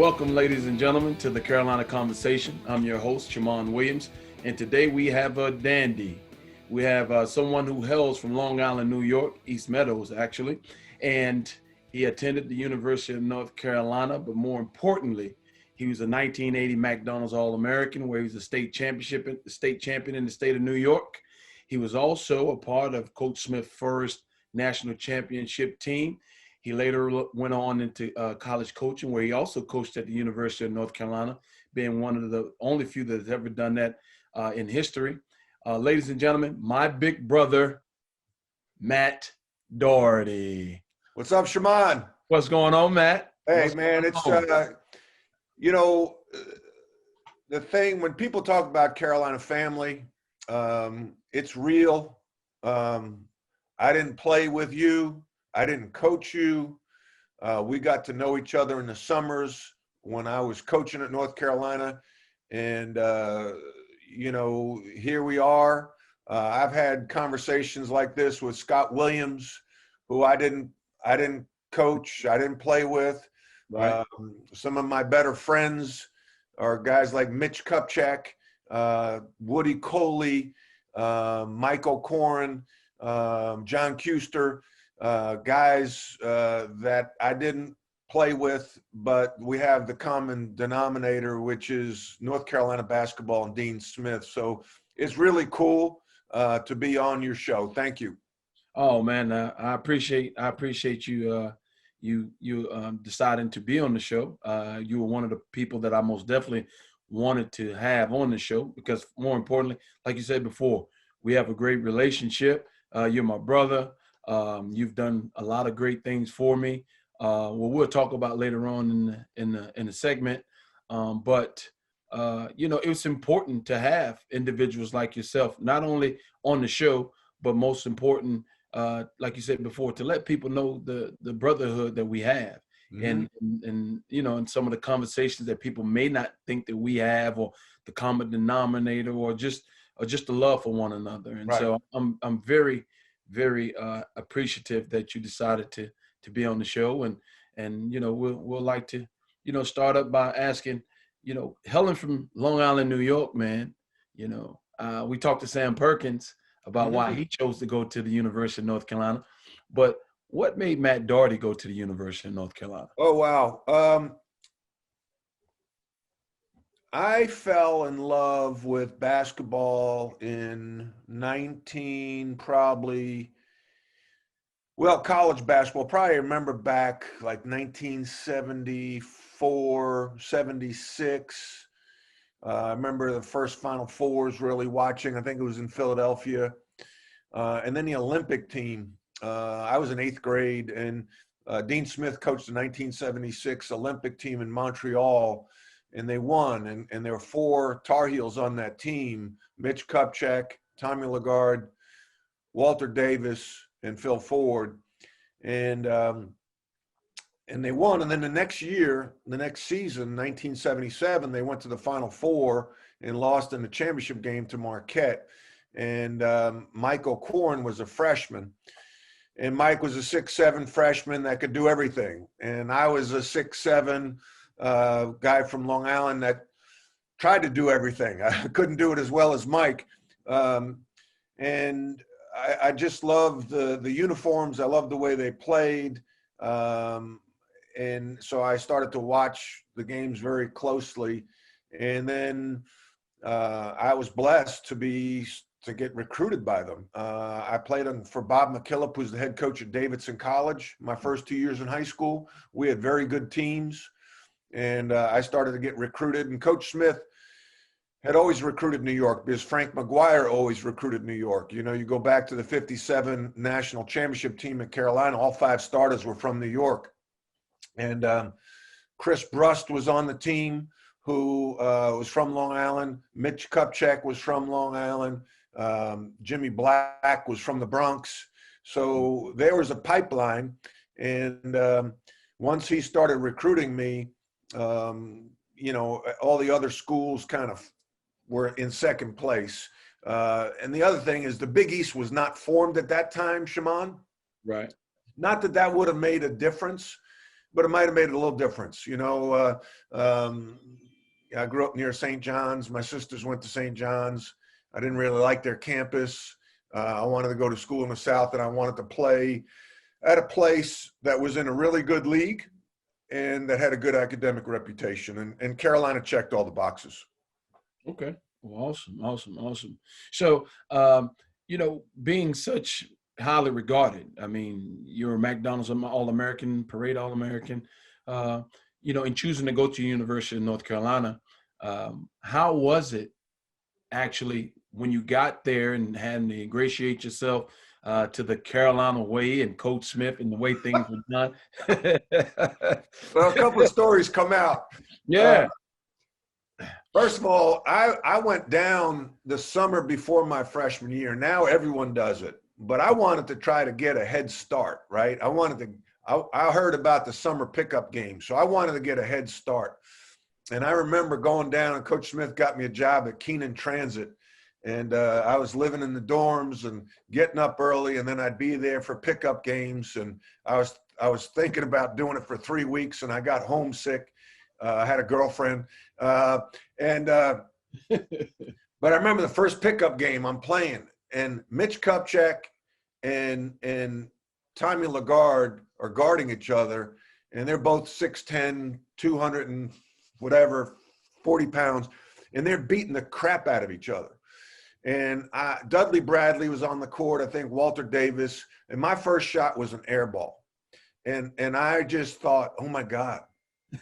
Welcome, ladies and gentlemen, to the Carolina Conversation. I'm your host, Shaman Williams, and today we have a dandy. We have someone who hails from Long Island, New York, East Meadows, actually, and he attended the University of North Carolina, but more importantly, he was a 1980 McDonald's All-American, where he was a state champion in the state of New York. He was also a part of Coach Smith's first national championship team. He later went on into college coaching, where he also coached at the University of North Carolina, being one of the only few that has ever done that in history. Ladies and gentlemen, my big brother, Matt Doherty. What's up, Shaman? What's going on, Matt? Hey, man, it's, the thing when people talk about Carolina family, it's real. I didn't play with you. I didn't coach you. We got to know each other in the summers when I was coaching at North Carolina. And, here we are. I've had conversations like this with Scott Williams, who I didn't coach, I didn't play with. Right. Some of my better friends are guys like Mitch Kupchak, Woody Coley, Michael Corrin, John Kuster. Guys that I didn't play with, but we have the common denominator, which is North Carolina basketball and Dean Smith. So it's really cool to be on your show. Thank you. Oh man, I appreciate you deciding to be on the show. You were one of the people that I most definitely wanted to have on the show because, more importantly, like you said before, we have a great relationship. You're my brother. You've done a lot of great things for me. We'll talk about later on in the segment. But it's important to have individuals like yourself, not only on the show, but most important, like you said before, to let people know the brotherhood that we have. Mm-hmm. And some of the conversations that people may not think that we have, or the common denominator, or just the love for one another. And right. So I'm very, very appreciative that you decided to be on the show, and we'll like to start up by asking, hailing from Long Island, New York, man, we talked to Sam Perkins about why he chose to go to the University of North Carolina, but what made Matt Doherty go to the University of North Carolina? Oh wow. I fell in love with basketball in college basketball. Probably remember back like 1974, 76. I remember the first Final Fours really watching. I think it was in Philadelphia. And then the Olympic team. I was in 8th grade, and Dean Smith coached the 1976 Olympic team in Montreal. And they won, and there were 4 Tar Heels on that team: Mitch Kupchak, Tommy Lagarde, Walter Davis, and Phil Ford. And they won. And then the next season, 1977, they went to the Final Four and lost in the championship game to Marquette. And Michael Corrin was a freshman. And Mike was a 6'7" freshman that could do everything. And I was a 6'7" guy from Long Island that tried to do everything. I couldn't do it as well as Mike. And I just loved the uniforms. I loved the way they played. And so I started to watch the games very closely. And then I was blessed to get recruited by them. I played for Bob McKillop, who's the head coach at Davidson College. My first 2 years in high school, we had very good teams. And I started to get recruited. And Coach Smith had always recruited New York because Frank McGuire always recruited New York. You go back to the 57 national championship team at Carolina, all 5 starters were from New York. And Chris Brust was on the team, who was from Long Island. Mitch Kupchak was from Long Island. Jimmy Black was from the Bronx. So there was a pipeline. And once he started recruiting me, all the other schools kind of were in second place. And the other thing is the Big East was not formed at that time, Shaman. Right. Not that would have made a difference, but it might have made a little difference. You know, I grew up near St. John's. My sisters went to St. John's. I didn't really like their campus. I wanted to go to school in the South, and I wanted to play at a place that was in a really good league and that had a good academic reputation. And Carolina checked all the boxes. Okay. Well, awesome, awesome, awesome. So, you know, being such highly regarded, I mean, you're a McDonald's All-American, Parade All-American, you know, in choosing to go to University of North Carolina, how was it actually when you got there and had to ingratiate yourself to the Carolina way and Coach Smith and the way things were done? Well, a couple of stories come out. Yeah. First of all, I went down the summer before my freshman year. Now everyone does it, but I wanted to try to get a head start, right? I heard about the summer pickup game, so I wanted to get a head start. And I remember going down, and Coach Smith got me a job at Keenan Transit. And I was living in the dorms and getting up early, and then I'd be there for pickup games. And I was thinking about doing it for 3 weeks, and I got homesick. I had a girlfriend. But I remember the first pickup game I'm playing, and Mitch Kupchak and Tommy Lagarde are guarding each other, and they're both 6'10", 200 and whatever, 40 pounds, and they're beating the crap out of each other. And Dudley Bradley was on the court, I think Walter Davis, and my first shot was an air ball. And I just thought, oh my God,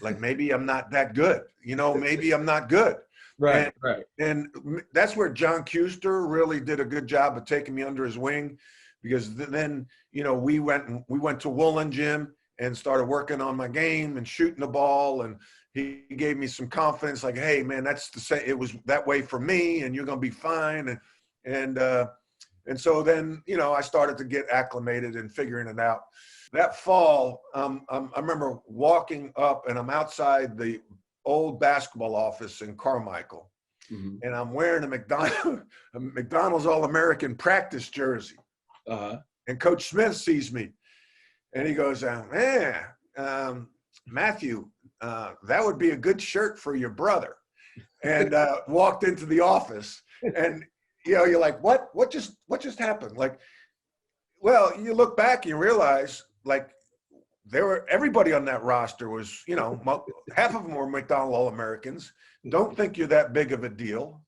like maybe I'm not that good. You know, maybe I'm not good. Right, right. And that's where John Kuster really did a good job of taking me under his wing, because then, you know, we went to Woolen Gym and started working on my game and shooting the ball. And he gave me some confidence, like, hey, man, it was that way for me, and you're going to be fine. And so then, you know, I started to get acclimated and figuring it out. That fall, I remember walking up, and I'm outside the old basketball office in Carmichael, and I'm wearing a McDonald's All-American practice jersey. And Coach Smith sees me, and he goes, Matthew, that would be a good shirt for your brother. And walked into the office, and, you know, you're like, what just happened? Like, well, you look back and you realize, like, everybody on that roster was, you know, half of them were McDonald All-Americans. Don't think you're that big of a deal.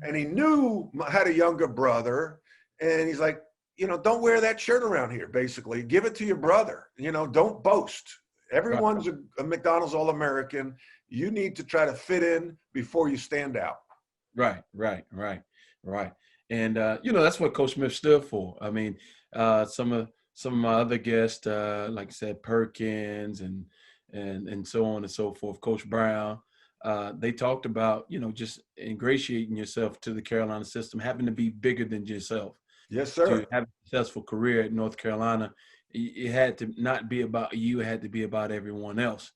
And he knew I had a younger brother, and he's like, you know, don't wear that shirt around here, basically. Give it to your brother. You know, don't boast. Everyone's a McDonald's All-American. You need to try to fit in before you stand out. Right. And, you know, that's what Coach Smith stood for. I mean, some of my other guests, like I said, Perkins and so on and so forth, Coach Brown, they talked about, you know, just ingratiating yourself to the Carolina system, having to be bigger than yourself. Yes, sir. To have a successful career at North Carolina, it had to not be about you, it had to be about everyone else.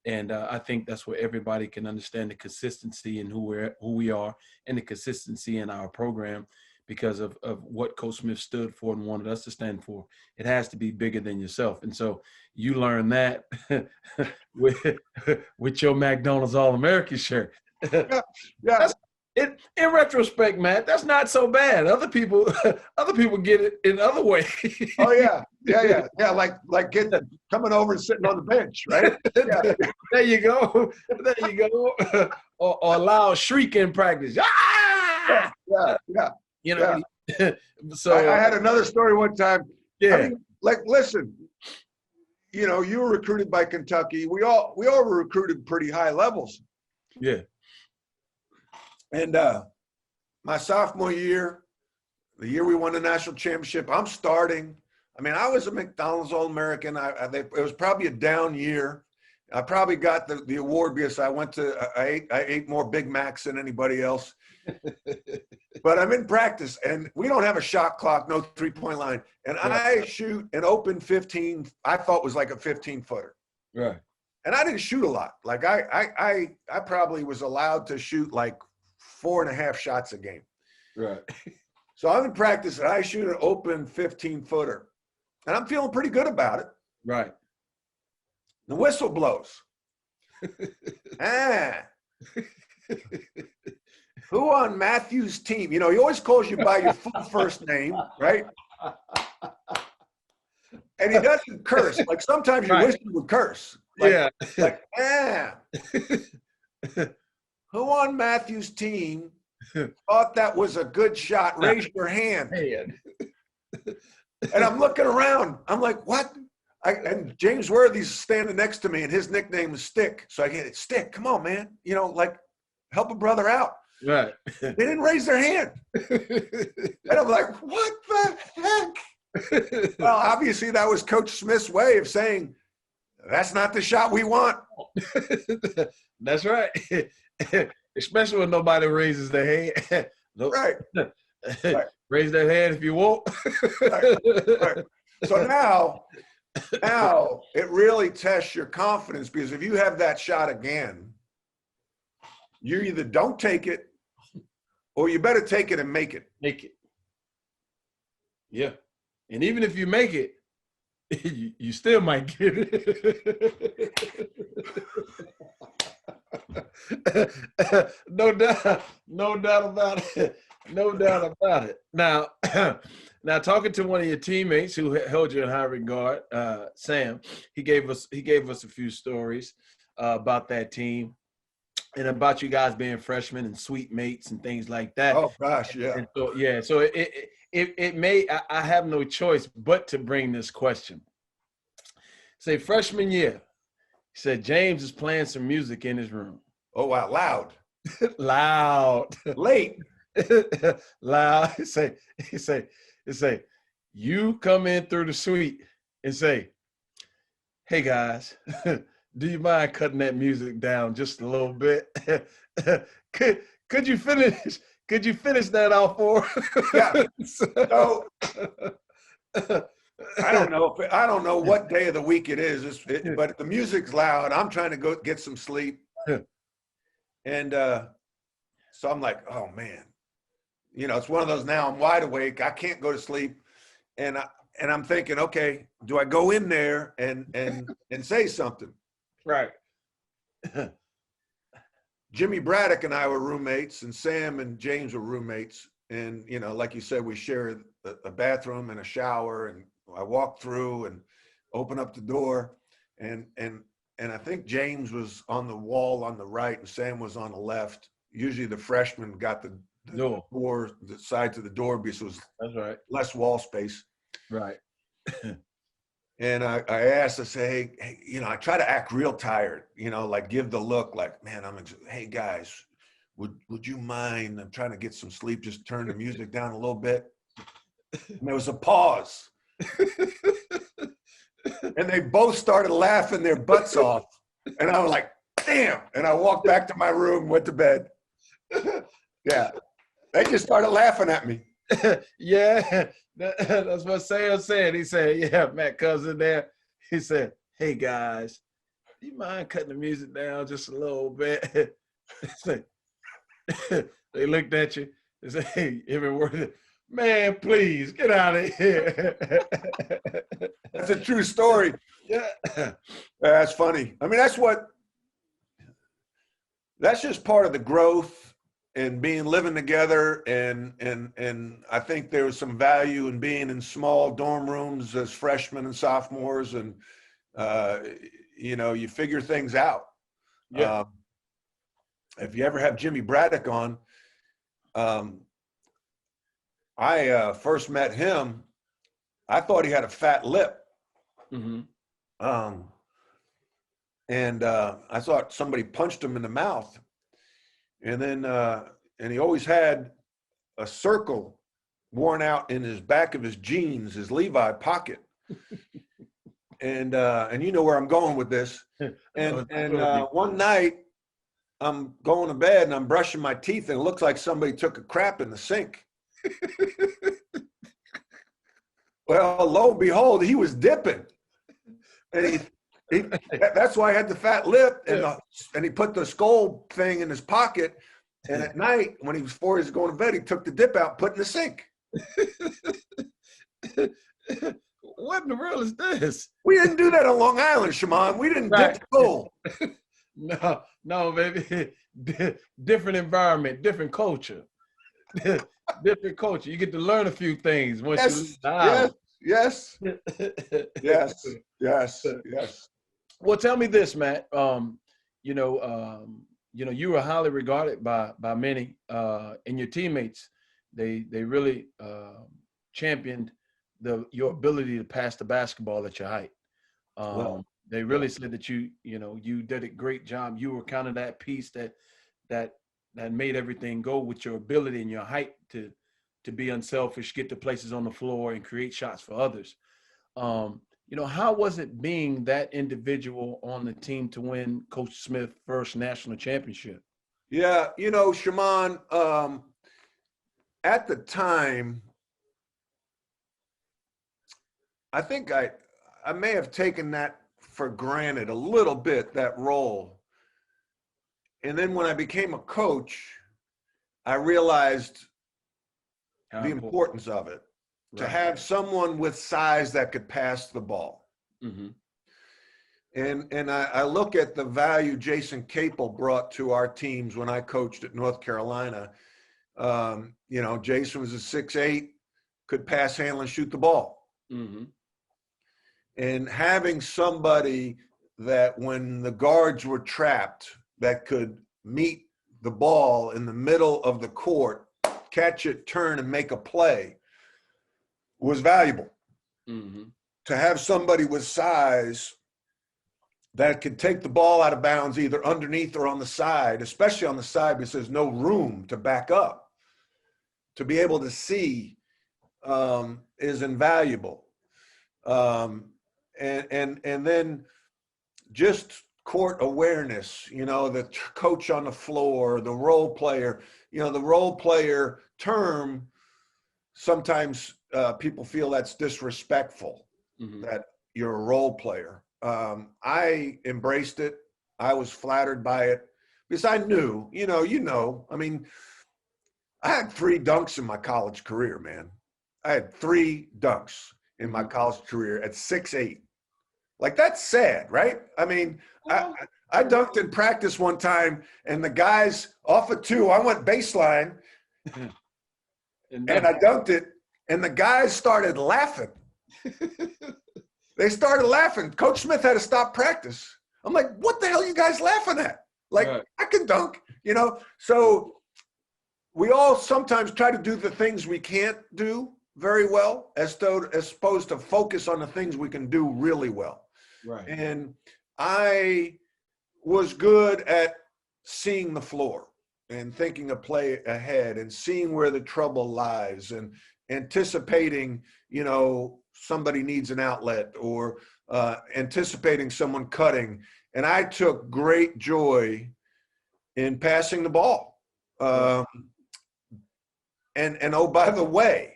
And I think that's where everybody can understand the consistency in who we are and the consistency in our program, because of what Coach Smith stood for and wanted us to stand for. It has to be bigger than yourself. And so you learn that with your McDonald's All-American shirt. Yeah. In retrospect, Matt, that's not so bad. Other people get it in other ways. Oh yeah. Like coming over and sitting on the bench, right? Yeah. There you go. Or a loud shriek in practice. Ah! Yeah. You know. Yeah. So I had another story one time. Yeah. I mean, like, listen, you know, you were recruited by Kentucky. We all were recruited pretty high levels. Yeah. And my sophomore year, the year we won the national championship, I'm starting. I mean, I was a McDonald's All-American. It was probably a down year. I probably got the award because I ate more Big Macs than anybody else. But I'm in practice, and we don't have a shot clock, no three-point line. And I shoot an open 15, I thought was like a 15-footer. Right. And I didn't shoot a lot. Like I probably was allowed to shoot like 4.5 shots a game. Right. So I'm in practice, and I shoot an open 15-footer. And I'm feeling pretty good about it. Right. The whistle blows. Who on Matthew's team? You know, he always calls you by your full first name, right? And he doesn't curse. Like sometimes you wish he would curse. Like, like, who on Matthew's team thought that was a good shot? Raise your hand. And I'm looking around. I'm like, what? And James Worthy's standing next to me, and his nickname is Stick. So I get it, Stick, come on, man. You know, like, help a brother out. Right. They didn't raise their hand. And I'm like, what the heck? Well, obviously that was Coach Smith's way of saying, that's not the shot we want. That's right. Especially when nobody raises their hand. Right. Raise their hand if you want. Right. So now it really tests your confidence, because if you have that shot again, you either don't take it or you better take it and make it. Make it. Yeah. And even if you make it, you still might get it. No doubt about it. No doubt about it. Now, talking to one of your teammates who held you in high regard, Sam, he gave us a few stories about that team and about you guys being freshmen and sweet mates and things like that. Oh gosh, yeah. And so it may, I have no choice but to bring this question. Say freshman year, he said James is playing some music in his room. Oh wow, loud. Loud. Late. Loud. He say, you come in through the suite and say, hey guys, do you mind cutting that music down just a little bit? Could you finish that off for? Yeah. So I don't know what day of the week it is, but the music's loud. I'm trying to go get some sleep. And so I'm like, oh man, you know, it's one of those, now I'm wide awake. I can't go to sleep. And I'm thinking, okay, do I go in there and say something? Right. Jimmy Braddock and I were roommates, and Sam and James were roommates. And, you know, like you said, we shared a bathroom and a shower, and I walked through and opened up the door, and I think James was on the wall on the right and Sam was on the left. Usually the freshman got the door, the sides of the door, because it was less wall space. Right. And I asked, I say, hey, you know, I try to act real tired, you know, like give the look like, man, hey guys, would you mind? I'm trying to get some sleep. Just turn the music down a little bit. And there was a pause. And they both started laughing their butts off. And I was like, damn. And I walked back to my room, went to bed. Yeah. They just started laughing at me. Yeah. That's what Sam said. He said, yeah, Matt Cousin there. He said, hey guys, do you mind cutting the music down just a little bit? They looked at you and said, hey, every word, man, please get out of here. That's a true story. Yeah. That's funny. I mean, that's just part of the growth and living together. And I think there was some value in being in small dorm rooms as freshmen and sophomores. And, you know, you figure things out. Yeah. If you ever have Jimmy Braddock on, I first met him, I thought he had a fat lip. Mm-hmm. And I thought somebody punched him in the mouth. And then, and he always had a circle worn out in his back of his jeans, his Levi pocket. And you know where I'm going with this. And one night I'm going to bed and I'm brushing my teeth and it looks like somebody took a crap in the sink. Well, lo and behold, he was dipping. And that's why I had the fat lip, and he put the skull thing in his pocket. And at night, before he was going to bed, he took the dip out, put it in the sink. what in the world is this? We didn't do that on Long Island, Shimon. We didn't Right. dip school. No, baby. Different environment, different culture. Different culture. You get to learn a few things once you leave the island. Yes. Yes. Well, tell me this, Matt. You were highly regarded by many, and your teammates. They really championed your ability to pass the basketball at your height. They really said that you did a great job. You were kind of that piece that made everything go with your ability and your height to be unselfish, get to places on the floor, and create shots for others. How was it being that individual on the team to win Coach Smith's first national championship? Yeah, Shimon, at the time, I think I may have taken that for granted a little bit, that role. And then when I became a coach, I realized the importance of it. Right. To have someone with size that could pass the ball. Mm-hmm. And I look at the value Jason Capel brought to our teams when I coached at North Carolina. Jason was a 6'8", could pass, handle, and shoot the ball. Mm-hmm. And having somebody that when the guards were trapped that could meet the ball in the middle of the court, catch it, turn, and make a play was valuable. Mm-hmm. To have somebody with size that could take the ball out of bounds either underneath or on the side, especially on the side because there's no room to back up, to be able to see is invaluable. And then just court awareness, the coach on the floor, the role player, the role player term, sometimes people feel that's disrespectful, mm-hmm. that you're a role player. I embraced it. I was flattered by it because I knew, I mean, I had 3 dunks in my college career, man. I had 3 dunks in my college career at 6'8". Like, that's sad, right? I mean, I dunked in practice one time, and the guys off of 2, I went baseline, and I dunked it, and the guys started laughing. They started laughing. Coach Smith had to stop practice. I'm like, what the hell are you guys laughing at? Like, right. I can dunk, So we all sometimes try to do the things we can't do very well as opposed to focus on the things we can do really well. Right. And I was good at seeing the floor and thinking a play ahead and seeing where the trouble lies and anticipating, somebody needs an outlet or anticipating someone cutting. And I took great joy in passing the ball. And oh, by the way,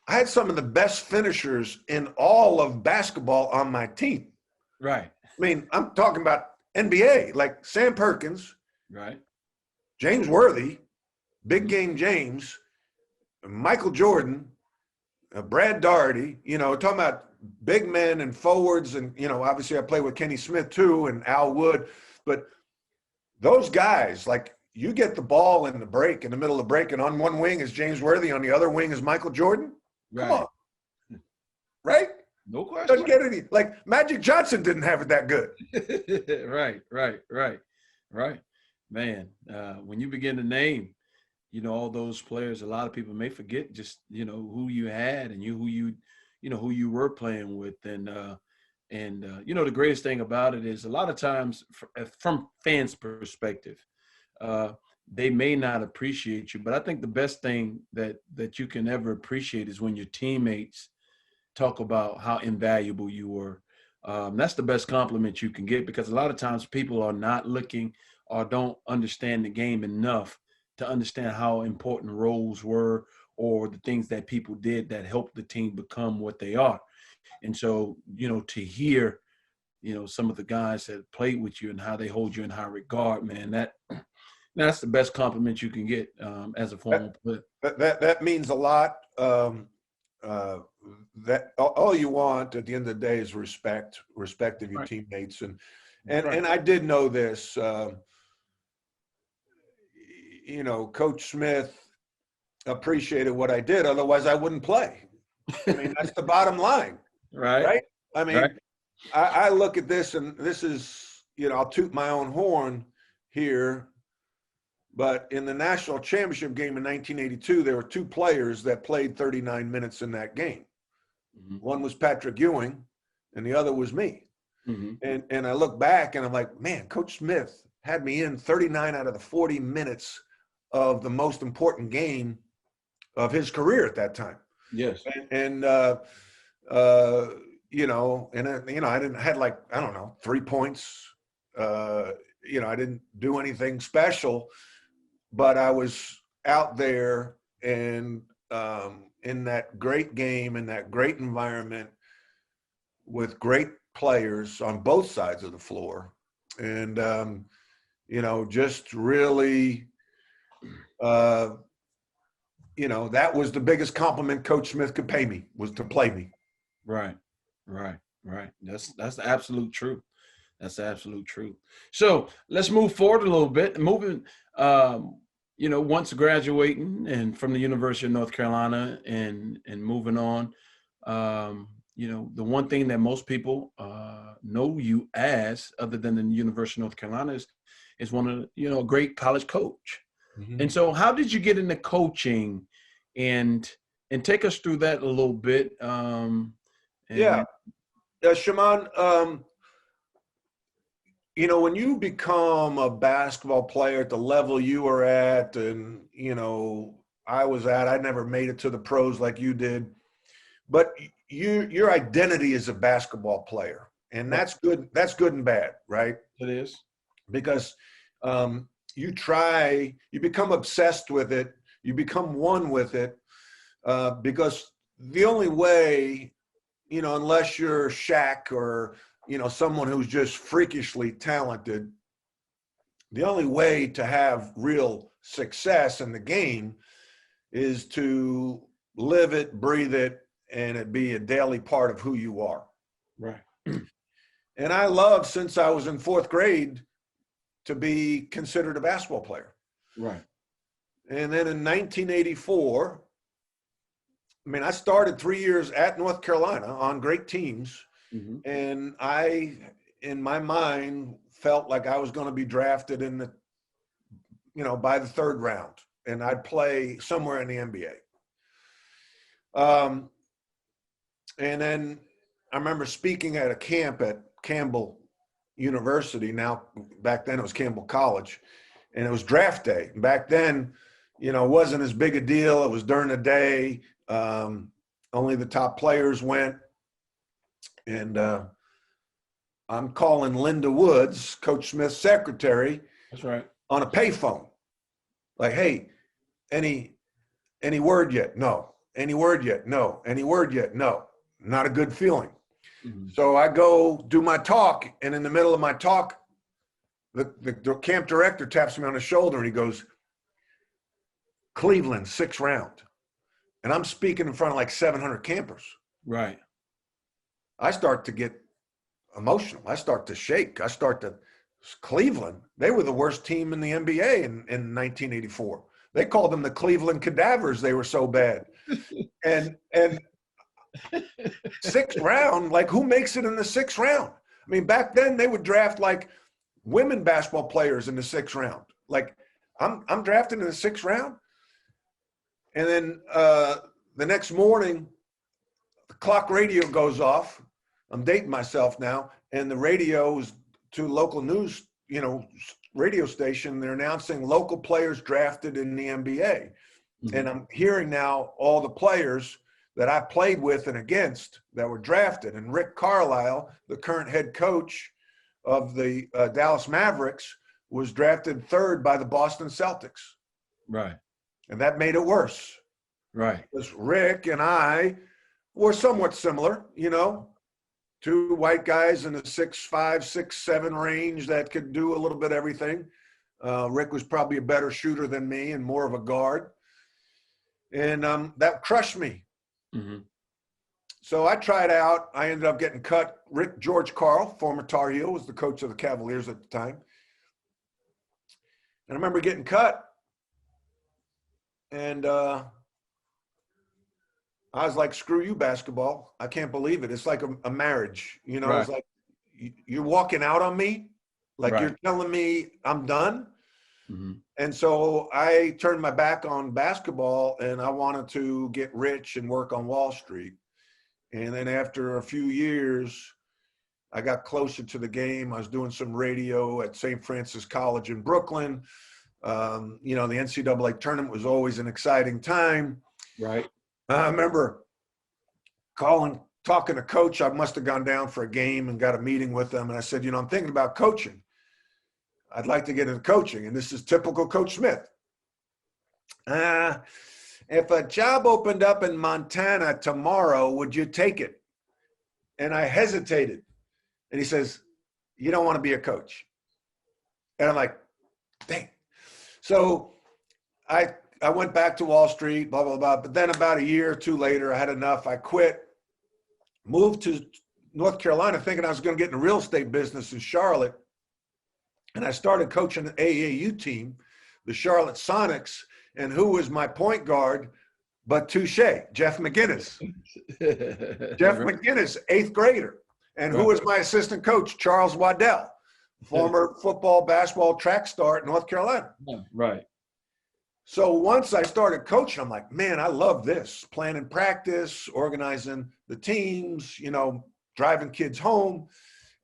I had some of the best finishers in all of basketball on my team. Right. I mean, I'm talking about NBA, like Sam Perkins, right? James Worthy, Big Game James, Michael Jordan, Brad Doherty, talking about big men and forwards. And, obviously I played with Kenny Smith too and Al Wood. But those guys, like, you get the ball in the break, in the middle of the break, and on one wing is James Worthy, on the other wing is Michael Jordan. Right. Come on. Right? No question. Doesn't get any. Like, Magic Johnson didn't have it that good. Right. Man, when you begin to name, all those players, a lot of people may forget just, who you had and who you were playing with. And the greatest thing about it is a lot of times from fans' perspective, they may not appreciate you, but I think the best thing that you can ever appreciate is when your teammates talk about how invaluable you were. That's the best compliment you can get, because a lot of times people are not looking or don't understand the game enough to understand how important roles were or the things that people did that helped the team become what they are. And so, to hear, some of the guys that played with you and how they hold you in high regard, man, that's the best compliment you can get as a former player. That means a lot. that all you want at the end of the day is respect of your Right. teammates. And Right. I did know this, Coach Smith appreciated what I did. Otherwise I wouldn't play. I mean, that's the bottom line, Right. right? I Right. mean, I look at this, and this is, I'll toot my own horn here, but in the national championship game in 1982, there were two players that played 39 minutes in that game. Mm-hmm. One was Patrick Ewing, and the other was me. Mm-hmm. And I look back, and I'm like, man, Coach Smith had me in 39 out of the 40 minutes of the most important game of his career at that time. Yes. I didn't had like, I don't know, 3 points. I didn't do anything special, but I was out there and in that great game, in that great environment with great players on both sides of the floor. And, just really, that was the biggest compliment Coach Smith could pay me, was to play me. Right. That's the absolute truth. That's the absolute truth. So let's move forward a little bit. Moving, once graduating and from the University of North Carolina and moving on, the one thing that most people know you as, other than the University of North Carolina, is one of a great college coach. Mm-hmm. And so, how did you get into coaching, and take us through that a little bit? Shaman, when you become a basketball player at the level you were at, and, I was at, I never made it to the pros like you did, but your identity is a basketball player, and that's good. That's good and bad, right? It is. Because you become obsessed with it. You become one with it, because the only way, unless you're Shaq or, someone who's just freakishly talented, the only way to have real success in the game is to live it, breathe it, and it be a daily part of who you are. Right. And I loved, since I was in fourth grade, to be considered a basketball player. Right. And then in 1984, I started 3 years at North Carolina on great teams. Mm-hmm. And I, in my mind, felt like I was going to be drafted in the, by the third round, and I'd play somewhere in the NBA. And then I remember speaking at a camp at Campbell University. Now, back then it was Campbell College, and it was draft day. Back then, it wasn't as big a deal. It was during the day. Only the top players went. And I'm calling Linda Woods, Coach Smith's secretary. That's right. On a payphone. Like, hey, any word yet? No. Any word yet? No. Any word yet? No. Not a good feeling. Mm-hmm. So I go do my talk, and in the middle of my talk, the camp director taps me on the shoulder, and he goes, Cleveland, 6th round. And I'm speaking in front of like 700 campers. Right. I start to get emotional. I start to shake. Cleveland, they were the worst team in the NBA in 1984. They called them the Cleveland Cadavers. They were so bad. And 6th round, like, who makes it in the 6th round? Back then they would draft like women basketball players in the 6th round. Like, I'm drafted in the 6th round. And then the next morning, the clock radio goes off. I'm dating myself now. And the radio is to local news, radio station. They're announcing local players drafted in the NBA. Mm-hmm. And I'm hearing now all the players that I played with and against that were drafted. And Rick Carlisle, the current head coach of the Dallas Mavericks, was drafted 3rd by the Boston Celtics. Right. And that made it worse. Right. Because Rick and I were somewhat similar, two white guys in the 6'5", 6'7" range that could do a little bit of everything. Rick was probably a better shooter than me and more of a guard. And that crushed me. Mm-hmm. So I tried out. I ended up getting cut. George Carl, former Tar Heel, was the coach of the Cavaliers at the time. And I remember getting cut. And I was like, screw you, basketball. I can't believe it. It's like a marriage. You know, Right. it's like you're walking out on me. Like Right. you're telling me I'm done. Mm-hmm. And so I turned my back on basketball and I wanted to get rich and work on Wall Street. And then after a few years, I got closer to the game. I was doing some radio at St. Francis College in Brooklyn. You know, the NCAA tournament was always an exciting time. Right. I remember talking to coach. I must have gone down for a game and got a meeting with them. And I said, you know, I'm thinking about coaching. I'd like to get into coaching. And this is typical Coach Smith. If a job opened up in Montana tomorrow, would you take it? And I hesitated. And he says, you don't want to be a coach. And I'm like, dang. So I went back to Wall Street, blah, blah, blah. But then about a year or two later, I had enough. I quit, moved to North Carolina thinking I was going to get in the real estate business in Charlotte. And I started coaching an AAU team, the Charlotte Sonics. And who was my point guard but Touche, Jeff McGinnis. Jeff McGinnis, 8th grader. And who was my assistant coach? Charles Waddell, former football, basketball, track star at North Carolina. Right. So once I started coaching, I'm like, man, I love this. Planning practice, organizing the teams, you know, driving kids home.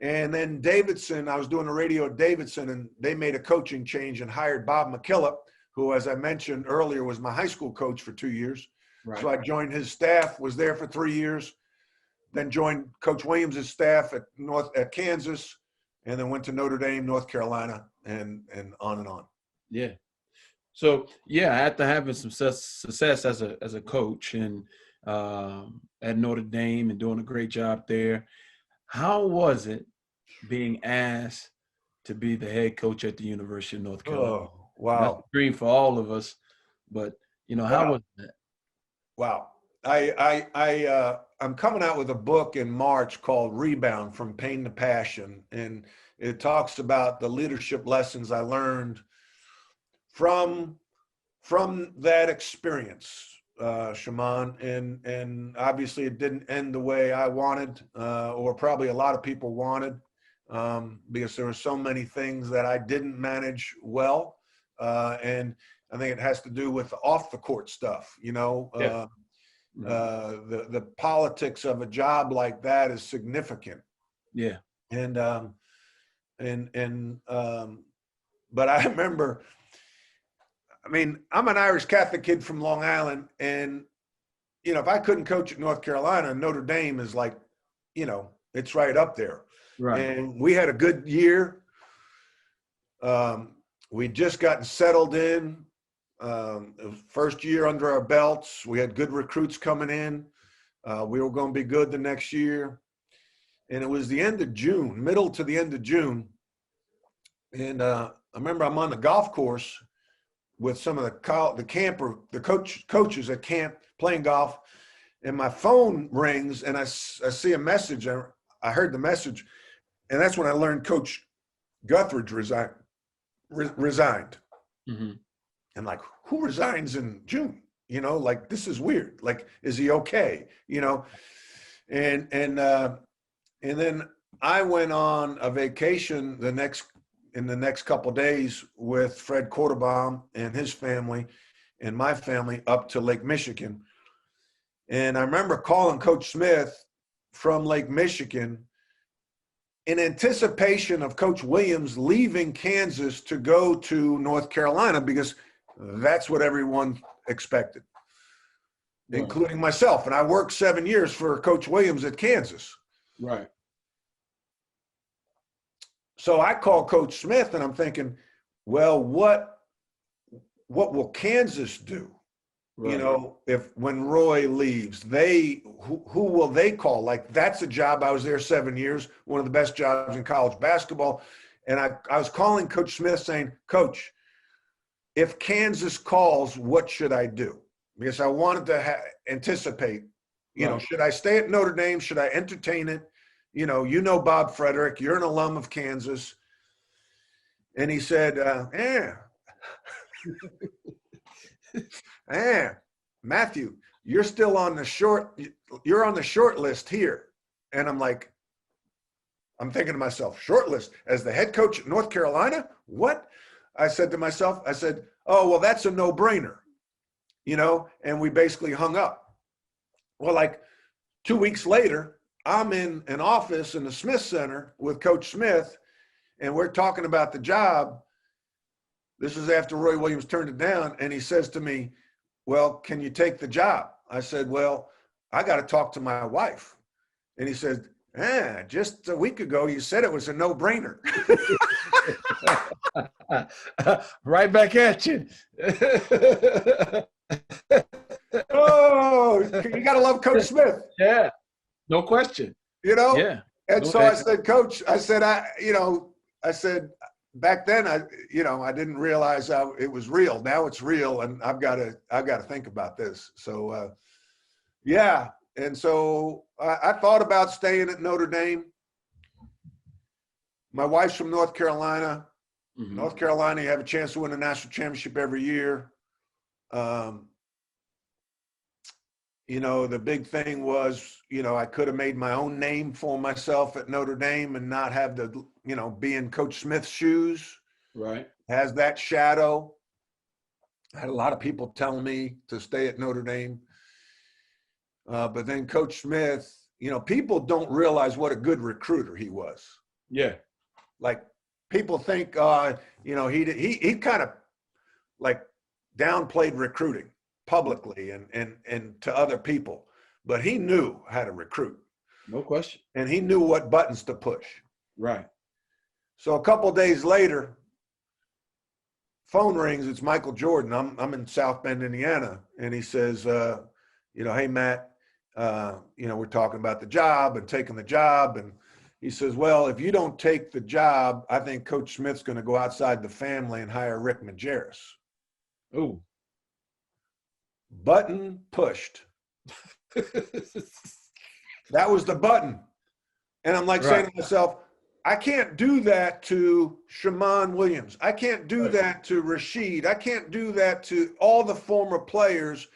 And then Davidson, I was doing the radio at Davidson, and they made a coaching change and hired Bob McKillop, who, as I mentioned earlier, was my high school coach for 2 years. Right. So I joined his staff, was there for 3 years, then joined Coach Williams' staff at Kansas, and then went to Notre Dame, North Carolina, and on and on. Yeah. So yeah, after having some success as a coach and at Notre Dame and doing a great job there, how was it being asked to be the head coach at the University of North Carolina? Oh, wow. That's a dream for all of us, but you know, how was that? Wow. I'm coming out with a book in March called Rebound: From Pain to Passion. And it talks about the leadership lessons I learned from that experience, Shaman. And obviously it didn't end the way I wanted, or probably a lot of people wanted, because there were so many things that I didn't manage well. And I think it has to do with off the court stuff, you know. Yeah. The politics of a job like that is significant. Yeah. But I remember, I mean, I'm an Irish Catholic kid from Long Island, and you know, if I couldn't coach at North Carolina, Notre Dame is like, you know, it's right up there. Right. And we had a good year. We'd just gotten settled in. First year under our belts. We had good recruits coming in. We were going to be good the next year. And it was the end of June, middle to the end of June. And I remember I'm on the golf course with some of the coaches at camp playing golf. And my phone rings and I see a message. I heard the message. And that's when I learned Coach Guthridge resigned. Mm-hmm. And like, who resigns in June? You know, like, this is weird. Like, is he okay? You know, and then I went on a vacation in the next couple of days with Fred Quarterbaum and his family and my family up to Lake Michigan. And I remember calling Coach Smith from Lake Michigan in anticipation of Coach Williams leaving Kansas to go to North Carolina, because that's what everyone expected, right, including myself. And I worked 7 years for Coach Williams at Kansas. Right. So I called Coach Smith and I'm thinking, well, what will Kansas do? Right. You know, when Roy leaves, who will they call? Like, that's a job. I was there 7 years, one of the best jobs in college basketball. And I was calling Coach Smith saying, Coach, if Kansas calls, what should I do? Because I wanted to anticipate Right. should I stay at Notre Dame? Should I entertain it? Bob Frederick, you're an alum of Kansas. And he said, Matthew, you're still on the short list here. And I'm thinking to myself, short list as the head coach at North Carolina? What? I said to myself, oh, well, that's a no-brainer, and we basically hung up. Well, like 2 weeks later, I'm in an office in the Smith Center with Coach Smith, and we're talking about the job. This is after Roy Williams turned it down, and he says to me, well, can you take the job? I said, well, I got to talk to my wife. And he said, just a week ago, you said it was a no-brainer. Right back at you. Oh, you got to love Coach Smith. Yeah, no question. Yeah. And so I said, Coach, I said, back then, I didn't realize it was real. Now it's real, and I've got to think about this. So, yeah. And so I thought about staying at Notre Dame. My wife's from North Carolina. Mm-hmm. North Carolina, you have a chance to win a national championship every year. The big thing was, I could have made my own name for myself at Notre Dame and not have to, be in Coach Smith's shoes. Right. Has that shadow. I had a lot of people telling me to stay at Notre Dame. But then Coach Smith, people don't realize what a good recruiter he was. Yeah. Like people think, he kind of like downplayed recruiting publicly and to other people, but he knew how to recruit. No question. And he knew what buttons to push. Right. So a couple of days later, phone rings. It's Michael Jordan. I'm in South Bend, Indiana. And he says, hey, Matt, we're talking about the job and taking the job. And he says, well, if you don't take the job, I think Coach Smith's going to go outside the family and hire Rick Majerus. Ooh. Button pushed. That was the button. And I'm saying to myself, I can't do that to Shammond Williams. I can't do that to Rashid. I can't do that to all the former players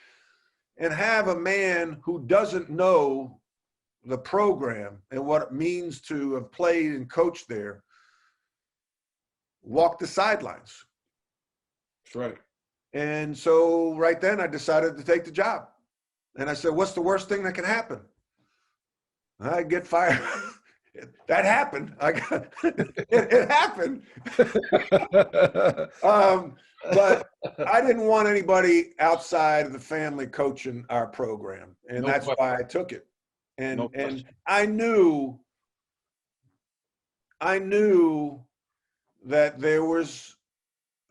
and have a man who doesn't know the program and what it means to have played and coached there walk the sidelines. That's right. And so right then I decided to take the job. And I said, what's the worst thing that can happen? I get fired. That happened. It happened. But I didn't want anybody outside of the family coaching our program. And that's why I took it. And I knew that there was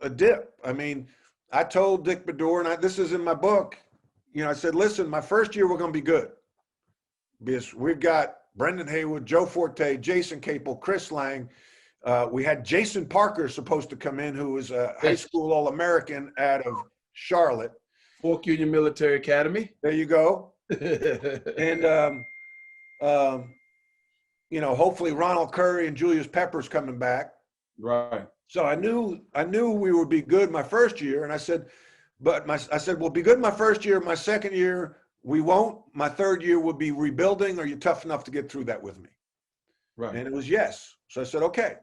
a dip. I mean, I told Dick Bedore, and this is in my book, I said, listen, my first year we're going to be good. Because we've got Brendan Haywood, Joe Forte, Jason Capel, Chris Lang. We had Jason Parker supposed to come in, who was a high school All-American out of Charlotte. Fork Union Military Academy. There you go. And, hopefully Ronald Curry and Julius Pepper's coming back. Right. So I knew we would be good my first year. And I said, we'll be good my first year. My second year, we won't. My third year will be rebuilding. Are you tough enough to get through that with me? Right. And it was yes. So I said, okay.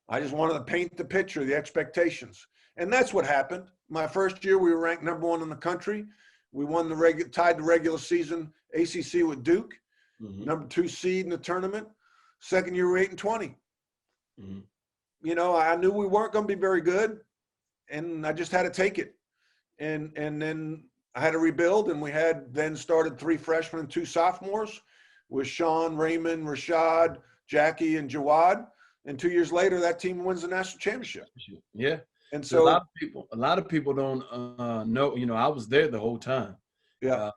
I just wanted to paint the picture, the expectations. And that's what happened. My first year, we were ranked number 1 in the country. We won tied the regular season ACC with Duke, number 2 seed in the tournament. Second year, we were 8-20. Mm-hmm. I knew we weren't going to be very good, and I just had to take it. And then I had to rebuild, and we had then started 3 freshmen and 2 sophomores with Sean, Raymond, Rashad, Jackie, and Jawad. And 2 years later, that team wins the national championship. Yeah. And so a lot of people don't know, I was there the whole time. Yeah.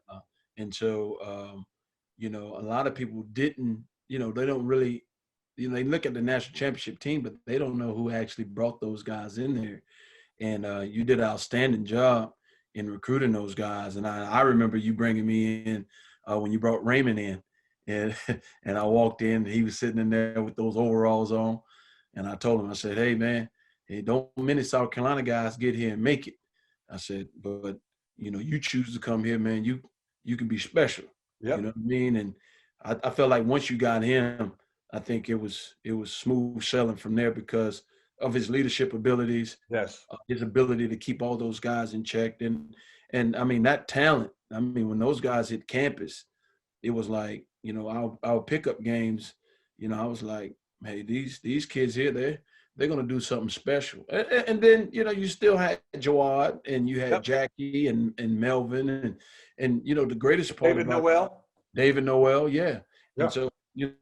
And so, a lot of people didn't, they don't really, they look at the national championship team, but they don't know who actually brought those guys in there. And you did an outstanding job in recruiting those guys. And I remember you bringing me in when you brought Raymond in, and and I walked in, and he was sitting in there with those overalls on, and I told him, I said, "Hey man, hey, don't many South Carolina guys get here and make it." I said, "But you choose to come here, man. You can be special. You know Yep. what I mean?" And I felt like once you got him, I think it was smooth sailing from there because of his leadership abilities, Yes. his ability to keep all those guys in check, and I mean that talent. I mean, when those guys hit campus, it was like our pickup games. I was like, hey, these kids here, they're gonna do something special. And then you still had Jawad and you had Yep. Jackie and Melvin and the greatest part David about Noel. David Noel, yeah. And Yeah. so,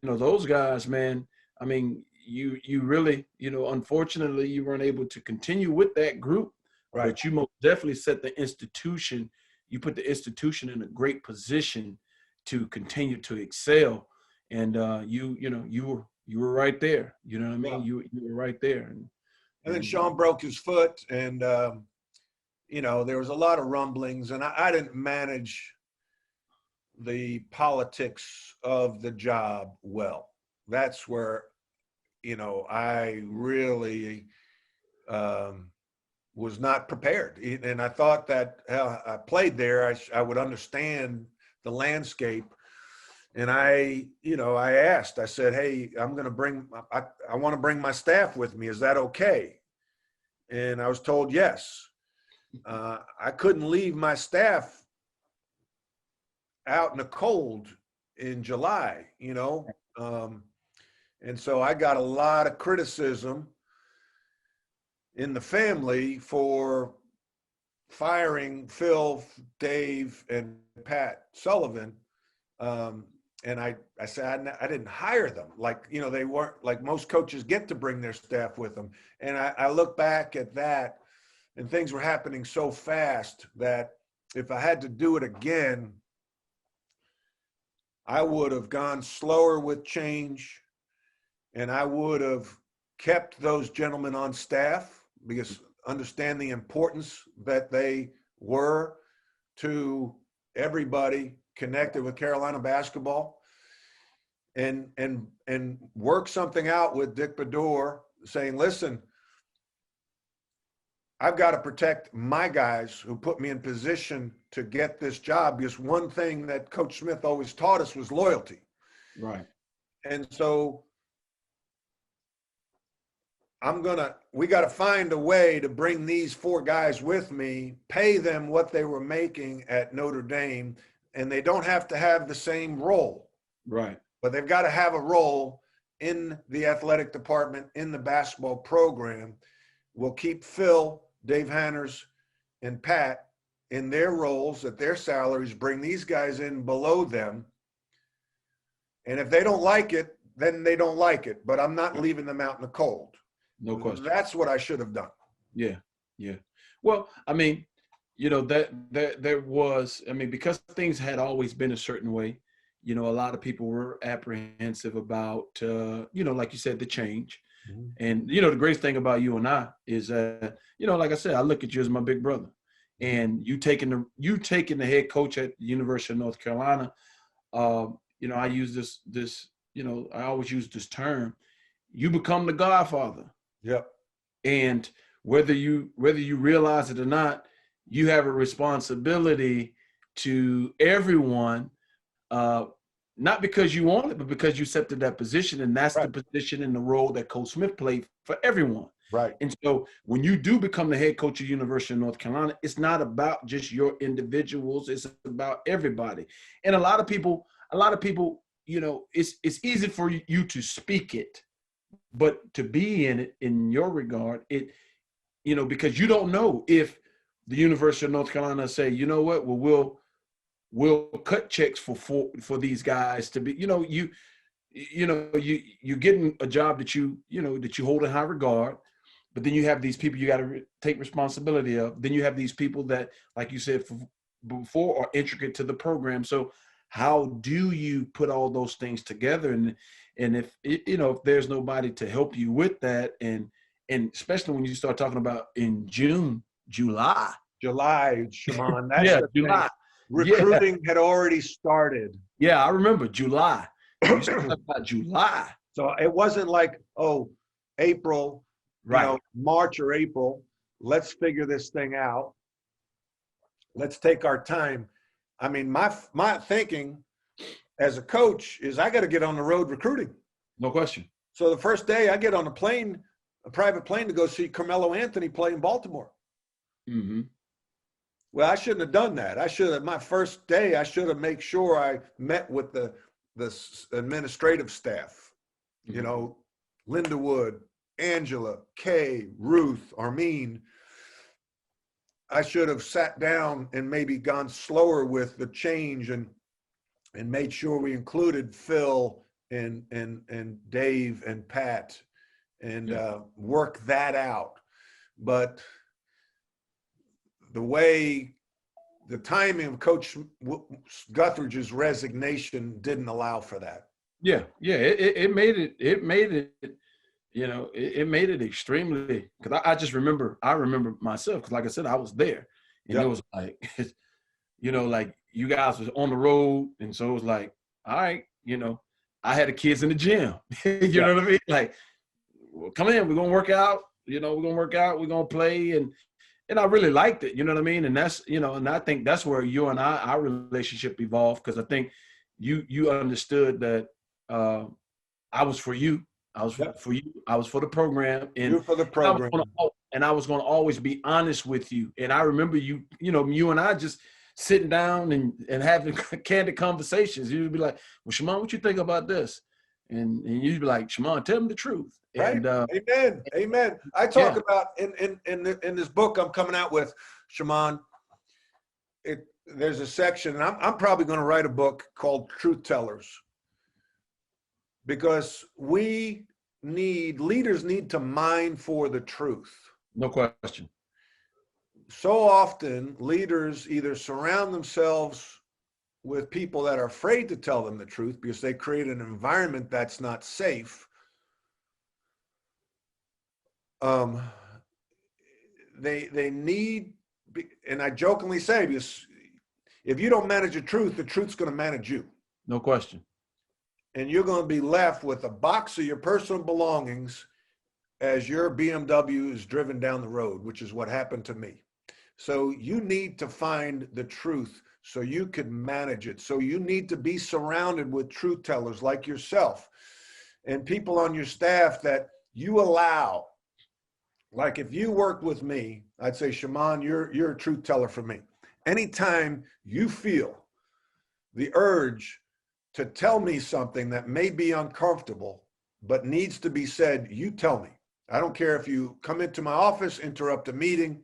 those guys, man, I mean, you really, unfortunately you weren't able to continue with that group, Right. but you most definitely set the institution, you put the institution in a great position to continue to excel. And you were right there. You know what I Yeah. mean? You were right there. And then And Sean broke his foot, and there was a lot of rumblings, and I didn't manage the politics of the job well. That's where, I really was not prepared. And I thought that I played there, I would understand the landscape. And I asked, I said, hey, I want to bring my staff with me. Is that okay? And I was told yes. I couldn't leave my staff out in the cold in July, and so I got a lot of criticism in the family for firing Phil, Dave, and Pat Sullivan. And I said, I didn't hire them. Like, they weren't like most coaches get to bring their staff with them. And I look back at that, and things were happening so fast that if I had to do it again, I would have gone slower with change, and I would have kept those gentlemen on staff because understand the importance that they were to everybody connected with Carolina basketball, and work something out with Dick Baddour saying, listen, I've got to protect my guys who put me in position to get this job, because one thing that Coach Smith always taught us was loyalty. right. And so we got to find a way to bring these 4 guys with me, pay them what they were making at Notre Dame, and they don't have to have the same role. Right. But they've got to have a role in the athletic department, in the basketball program. We'll keep Phil, Dave Hanners, and Pat in their roles at their salaries, bring these guys in below them. And if they don't like it, then they don't like it. But I'm not leaving them out in the cold. No question. That's what I should have done. Yeah. Yeah. Well, I mean, that there was, I mean, because things had always been a certain way, a lot of people were apprehensive about, like you said, the change. Mhm. And, the greatest thing about you and I is that, like I said, I look at you as my big brother. And you taking the head coach at the University of North Carolina. I use this, I always use this term. You become the godfather. Yep. And whether you realize it or not, you have a responsibility to everyone, not because you want it, but because you accepted that position. And that's Right. the position and the role that Coach Smith played for everyone. Right. And so when you do become the head coach of the University of North Carolina, it's not about just your individuals. It's about everybody. And a lot of people, it's easy for you to speak it, but to be in it, in your regard, because you don't know if the University of North Carolina say, you know what, well, we'll cut checks for these guys to be, you're getting a job that you hold in high regard, but then you have these people you got to take responsibility of. Then you have these people that, like you said before, are intricate to the program. So how do you put all those things together? And if if there's nobody to help you with that, and especially when you start talking about in July, Shimon, that's yeah, the thing. July. Yeah, recruiting had already started. yeah, I remember July. You talking about July, So it wasn't like, oh, April, right? March or April, let's figure this thing out. Let's take our time. I mean, my thinking as a coach is I got to get on the road recruiting. No question. So the first day I get on a plane, a private plane to go see Carmelo Anthony play in Baltimore. Mm-hmm. Well, I shouldn't have done that. I should have, my first day, I should have made sure I met with the administrative staff, Mm-hmm. Linda Wood, Angela, Kay, Ruth, Armin. I should have sat down and maybe gone slower with the change and made sure we included Phil and Dave and Pat and work that out. But the timing of Coach Guthridge's resignation didn't allow for that. Yeah, yeah. It made it. It made it. It made it extremely. Because I just remember. I remember myself. Because like I said, I was there, and it Yep. was like, like you guys was on the road, and so it was like, all right, I had the kids in the gym. You know what I mean? Like, well, come in. We're gonna work out. We're gonna work out. We're gonna play, and I really liked it. You know what I mean? And that's and I think that's where you and our relationship evolved, because I think you understood that. I was for you. I was for you. I was for the program, You're for the program. I was going to always be honest with you. And I remember you and I just sitting down and having candid conversations. You'd be like, "Well, Shimon, what you think about this?" And you'd be like, "Shimon, tell me the truth." Right. And Amen. I talk about in this book I'm coming out with, Shimon. There's a section, and I'm probably going to write a book called Truth Tellers. Because leaders need to mine for the truth. No question. So often leaders either surround themselves with people that are afraid to tell them the truth because they create an environment that's not safe. They need, and I jokingly say, because if you don't manage the truth's going to manage you. No question. And you're going to be left with a box of your personal belongings as your BMW is driven down the road, which is what happened to me. So you need to find the truth so you can manage it. So you need to be surrounded with truth tellers like yourself and people on your staff that you allow. Like if you worked with me, I'd say, Shimon, you're a truth teller for me. Anytime you feel the urge to tell me something that may be uncomfortable, but needs to be said, you tell me. I don't care if you come into my office, interrupt a meeting,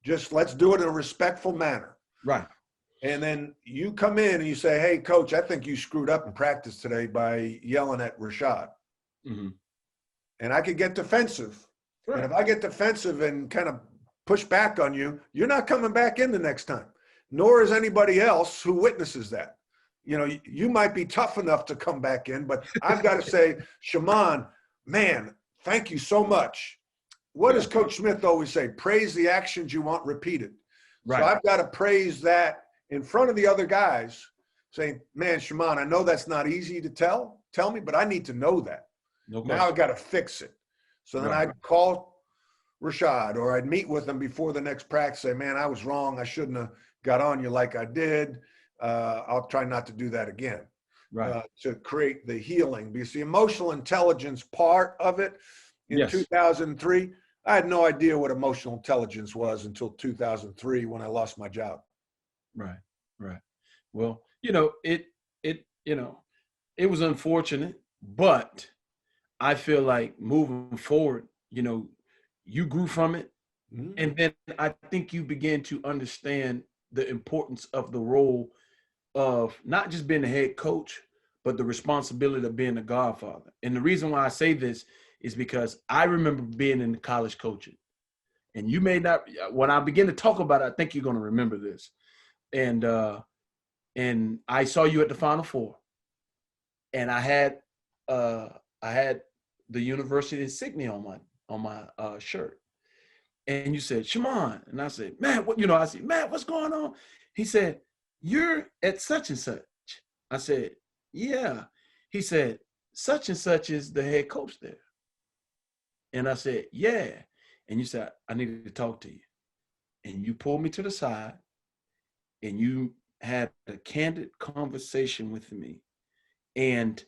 just let's do it in a respectful manner. Right. And then you come in and you say, hey, coach, I think you screwed up in practice today by yelling at Rashad. Mm-hmm. And I could get defensive. Right. And if I get defensive and kind of push back on you, you're not coming back in the next time, nor is anybody else who witnesses that. You might be tough enough to come back in, but I've got to say, Shimon, man, thank you so much. What does Coach Smith always say? Praise the actions you want repeated. Right. So I've got to praise that in front of the other guys, saying, man, Shimon, I know that's not easy to tell me, but I need to know that. Now I've got to fix it. So then I'd call Rashad, or I'd meet with him before the next practice, say, man, I was wrong. I shouldn't have got on you like I did. I'll try not to do that again. Right. To create the healing, because the emotional intelligence part of it in 2003, I had no idea what emotional intelligence was until 2003 when I lost my job. Right. Well, it was unfortunate, but I feel like moving forward, you grew from it. Mm-hmm. And then I think you began to understand the importance of the role of not just being the head coach, but the responsibility of being a godfather. And the reason why I say this is because I remember being in college coaching, and you may not, when I begin to talk about it, I think you're going to remember this. And I saw you at the Final Four, and I had the university insignia on my shirt. And you said, Shimon. And I said, man, I said, Matt, what's going on? He said, you're at such and such. I said, yeah. He said, such and such is the head coach there. And I said, yeah. And you said, I need to talk to you. And you pulled me to the side and you had a candid conversation with me. And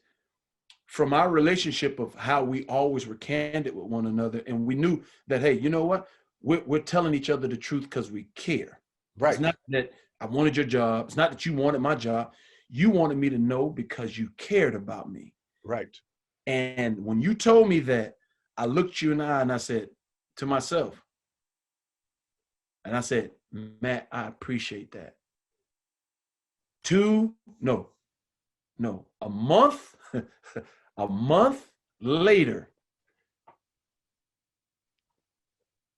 from our relationship of how we always were candid with one another, and we knew that, hey, you know what? We're telling each other the truth because we care. Right. It's not that I wanted your job. It's not that you wanted my job. You wanted me to know because you cared about me. Right. And when you told me that, I looked you in the eye and I said to myself, and I said, Matt, I appreciate that. A month, a month later,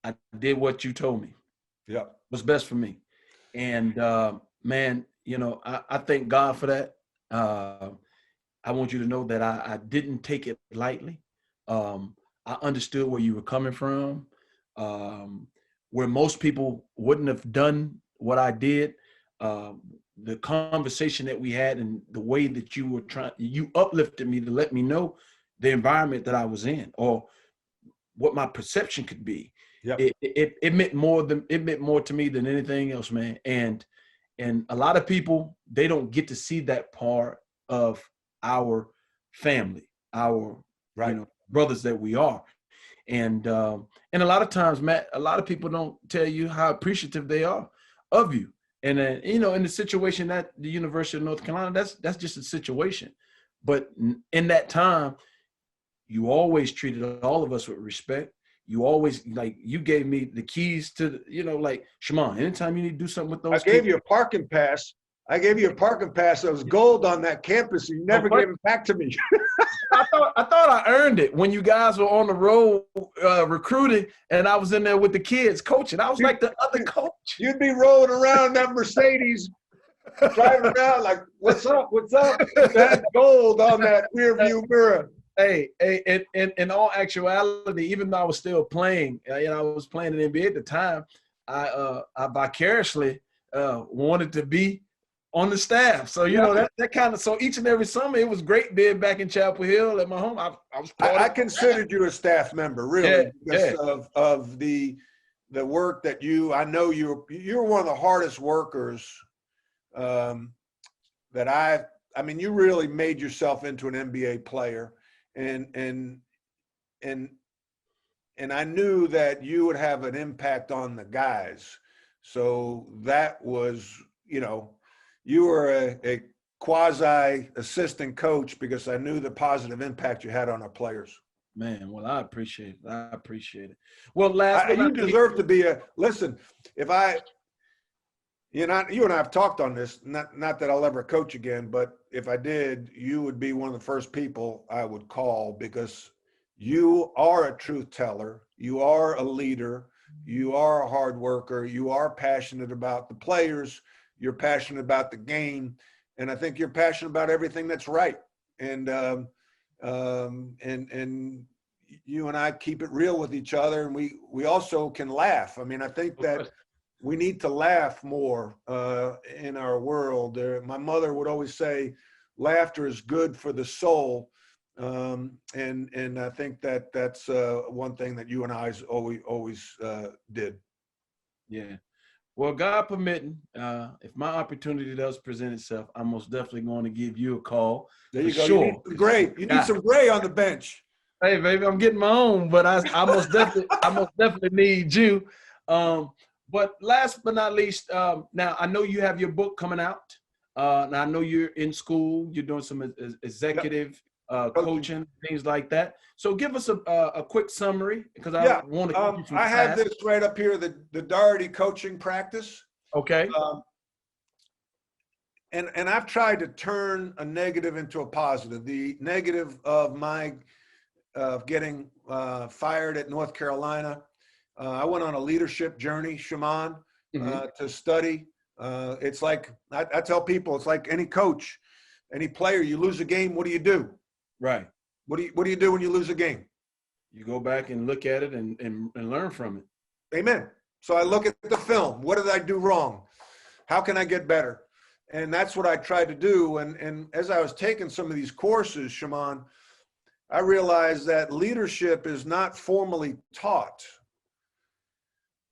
I did what you told me. Yeah. What's best for me. And man, I thank God for that. I want you to know that I didn't take it lightly. I understood where you were coming from, where most people wouldn't have done what I did. The conversation that we had and the way that you uplifted me to let me know the environment that I was in or what my perception could be. Yep. It meant more to me than anything else, man. And a lot of people, they don't get to see that part of our family, our brothers that we are. And a lot of times, Matt, a lot of people don't tell you how appreciative they are of you. And in the situation at the University of North Carolina, that's just a situation. But in that time, you always treated all of us with respect. You always, you gave me the keys to, Shimon, anytime you need to do something with those I gave you a parking pass. That was gold on that campus. You never gave it back to me. I thought I earned it when you guys were on the road recruiting, and I was in there with the kids coaching. I was like the other coach. You'd be rolling around that Mercedes, driving around like, "What's up? What's up?" That gold on that rearview mirror. Hey, in all actuality, even though I was still playing, I was playing in the NBA at the time. I vicariously wanted to be on the staff. So, that kind of, so each and every summer, it was great being back in Chapel Hill at my home. I considered you a staff member, really, because of the work that I know you're one of the hardest workers that you really made yourself into an NBA player. And I knew that you would have an impact on the guys. So that was, you were a quasi assistant coach because I knew the positive impact you had on our players. Man, well, I appreciate it. Well, you deserve to be listen, if you and I have talked on this, not that I'll ever coach again, but if I did, you would be one of the first people I would call because you are a truth teller. You are a leader. You are a hard worker. You are passionate about the players. You're passionate about the game. And I think you're passionate about everything that's right. And you and I keep it real with each other. And we also can laugh. I mean, I think that we need to laugh more in our world. My mother would always say, laughter is good for the soul. And I think that's one thing that you and I always did. Yeah. Well, God permitting, if my opportunity does present itself, I'm most definitely going to give you a call. There you go. Sure. You need some gray on the bench. Hey, baby, I'm getting my own, but I most definitely need you. But last but not least, now I know you have your book coming out. Now I know you're in school. You're doing some executive coaching, things like that. So give us a quick summary because I want to. I have this right up here, the Doherty coaching practice. Okay. And I've tried to turn a negative into a positive. The negative of my getting fired at North Carolina. I went on a leadership journey, Shimon, to study. It's like, I tell people, it's like any coach, any player, you lose a game, what do you do? Right. What do you do when you lose a game? You go back and look at it and learn from it. Amen. So I look at the film. What did I do wrong? How can I get better? And that's what I tried to do. And as I was taking some of these courses, Shimon, I realized that leadership is not formally taught.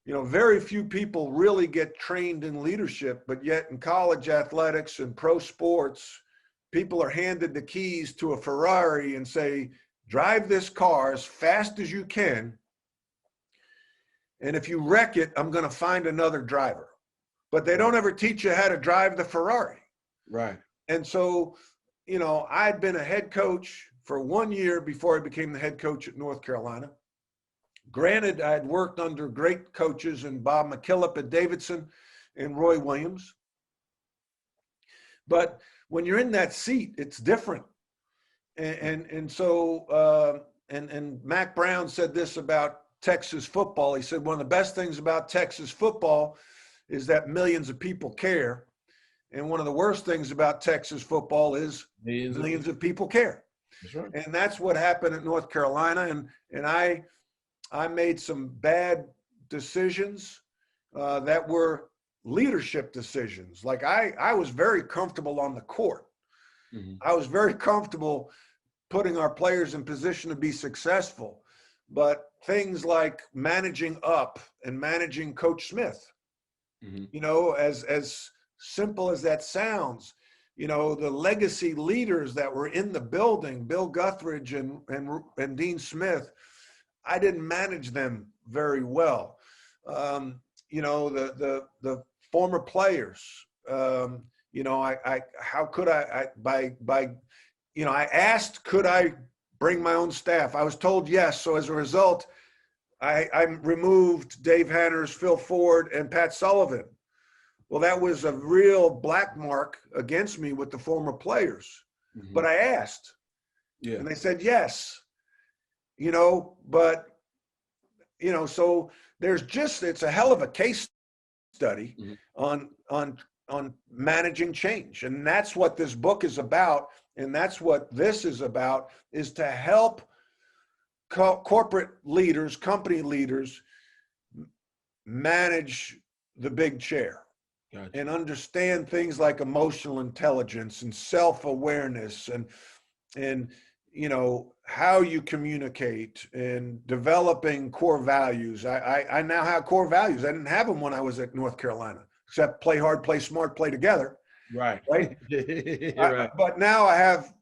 You know, very few people really get trained in leadership, but yet in college athletics and pro sports, people are handed the keys to a Ferrari and say, drive this car as fast as you can. And if you wreck it, I'm going to find another driver. But they don't ever teach you how to drive the Ferrari. Right. And so, you know, I'd been a head coach for 1 year before I became the head coach at North Carolina. Granted, I had worked under great coaches in Bob McKillop at Davidson and Roy Williams. But when you're in that seat, it's different. And so Mac Brown said this about Texas football. He said, one of the best things about Texas football is that millions of people care. And one of the worst things about Texas football is millions of people care. That's right. And that's what happened at North Carolina. And I made some bad decisions that were leadership decisions. Like I was very comfortable on the court. Mm-hmm. I was very comfortable putting our players in position to be successful. But things like managing up and managing Coach Smith, mm-hmm. you know, as simple as that sounds, you know, the legacy leaders that were in the building, Bill Guthridge and Dean Smith, I didn't manage them very well. You know, the former players, you know, how could I asked, could I bring my own staff? I was told yes. So as a result, I removed Dave Hanners, Phil Ford, and Pat Sullivan. Well, that was a real black mark against me with the former players. Mm-hmm. But I asked, and they said yes. You know, but, you know, so it's a hell of a case study mm-hmm. on managing change. And that's what this book is about. And that's what this is about, is to help corporate leaders, company leaders manage the big chair. Gotcha. And understand things like emotional intelligence and self-awareness and you know, how you communicate and developing core values. I now have core values. I didn't have them when I was at North Carolina, except play hard, play smart, play together. Right. Right. Right. But now I have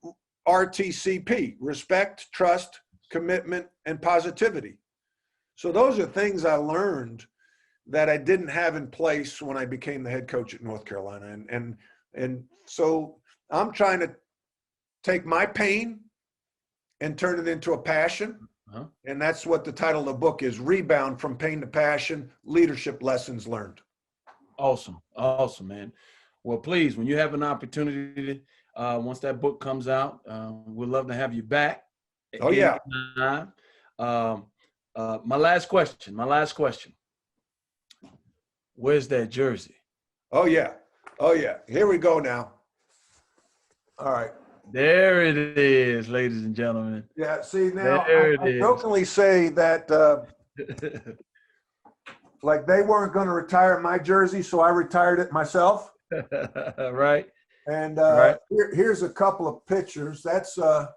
RTCP: respect, trust, commitment, and positivity. So those are things I learned that I didn't have in place when I became the head coach at North Carolina. And so I'm trying to take my pain and turn it into a passion. Uh-huh. And that's what the title of the book is: Rebound from Pain to Passion, Leadership Lessons Learned. Awesome. Awesome, man. Well, please, when you have an opportunity, once that book comes out, we'd love to have you back. Oh, yeah. My last question. Where's that jersey? Oh, yeah. Oh, yeah. Here we go now. All right. There it is, ladies and gentlemen. Yeah, see, now I jokingly say that like they weren't going to retire my jersey, so I retired it myself. Right. And right. Here's a couple of pictures. That's tell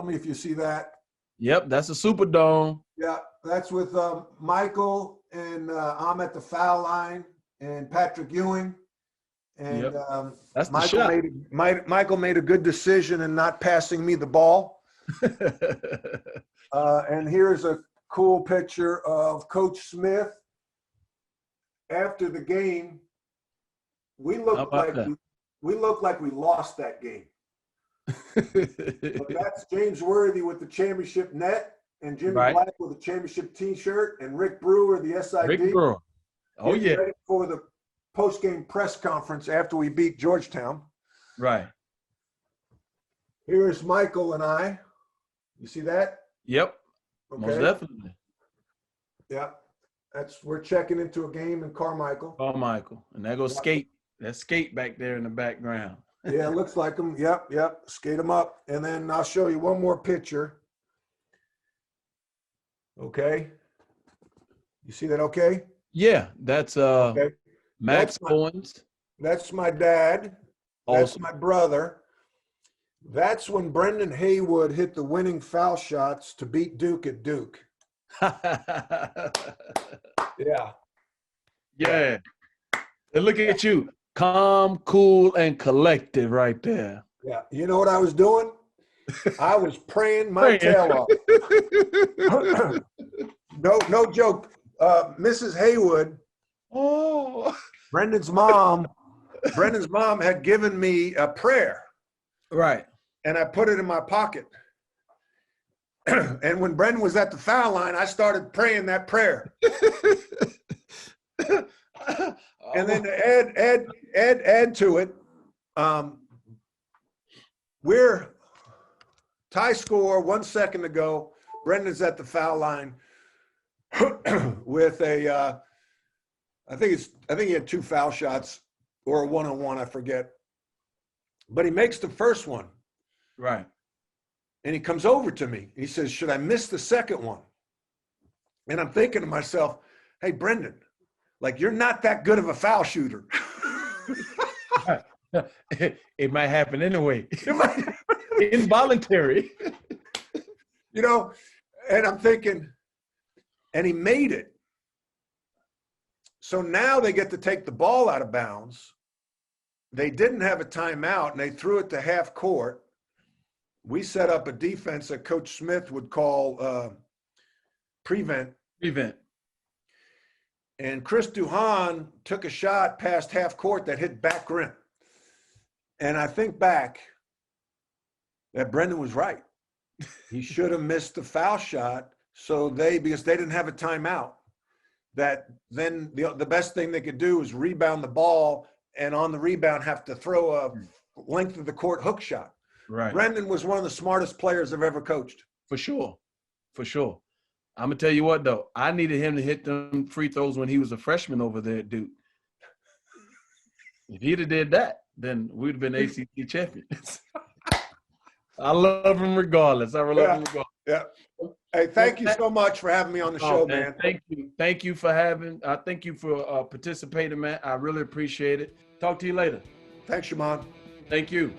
me if you see that. Yep, that's a Superdome. Yeah, that's with Michael, and I'm at the foul line, and Patrick Ewing. And yep. That's the shot. Michael made a good decision in not passing me the ball. And here's a cool picture of Coach Smith after the game. We looked like we lost that game. But that's James Worthy with the championship net, and Jimmy Black with the championship T-shirt, and Rick Brewer, the SID. Rick Brewer. Oh, yeah. Ready for the post-game press conference after we beat Georgetown. Right. Here's Michael and I. You see that? Yep. Okay. Most definitely. Yeah. We're checking into a game in Carmichael. Carmichael. And there goes Skate. That's Skate back there in the background. Yeah, it looks like him. Yep. Skate him up. And then I'll show you one more picture. Okay. You see that okay? Yeah, that's okay. Max Owens. That's my dad. That's Awesome. my brother. That's when Brendan Haywood hit the winning foul shots to beat Duke at Duke. Yeah. Yeah. And look at you, calm, cool, and collected right there. Yeah. You know what I was doing? I was praying my Praying. tail off. No joke. Mrs. Haywood, Oh, Brendan's mom had given me a prayer, right. and I put it in my pocket. And when Brendan was at the foul line, I started praying that prayer. And then to add to it, we're tie score, 1 second to go. Brendan's at the foul line with a, I think he had 2 foul shots or a 1-on-1, I forget. But he makes the first one. Right. And he comes over to me. He says, should I miss the second one? And I'm thinking to myself, hey, Brendan, like, you're not that good of a foul shooter. It might happen anyway. Involuntary. You know, and I'm thinking, and he made it. So now they get to take the ball out of bounds. They didn't have a timeout, and they threw it to half court. We set up a defense that Coach Smith would call prevent. Prevent. And Chris Duhan took a shot past half court that hit back rim. And I think back that Brendan was right. He should have missed the foul shot because they didn't have a timeout. That then the best thing they could do is rebound the ball, and on the rebound have to throw a length of the court hook shot. Right. Brendan was one of the smartest players I've ever coached. For sure. For sure. I'm going to tell you what, though. I needed him to hit them free throws when he was a freshman over there at Duke. If he'd have did that, then we'd have been ACC champions. I love him regardless. I love him regardless. Yeah. Hey, thank you so much for having me on the show, man. Thank you. Thank you for thank you for participating, man. I really appreciate it. Talk to you later. Thanks, Shimon. Thank you.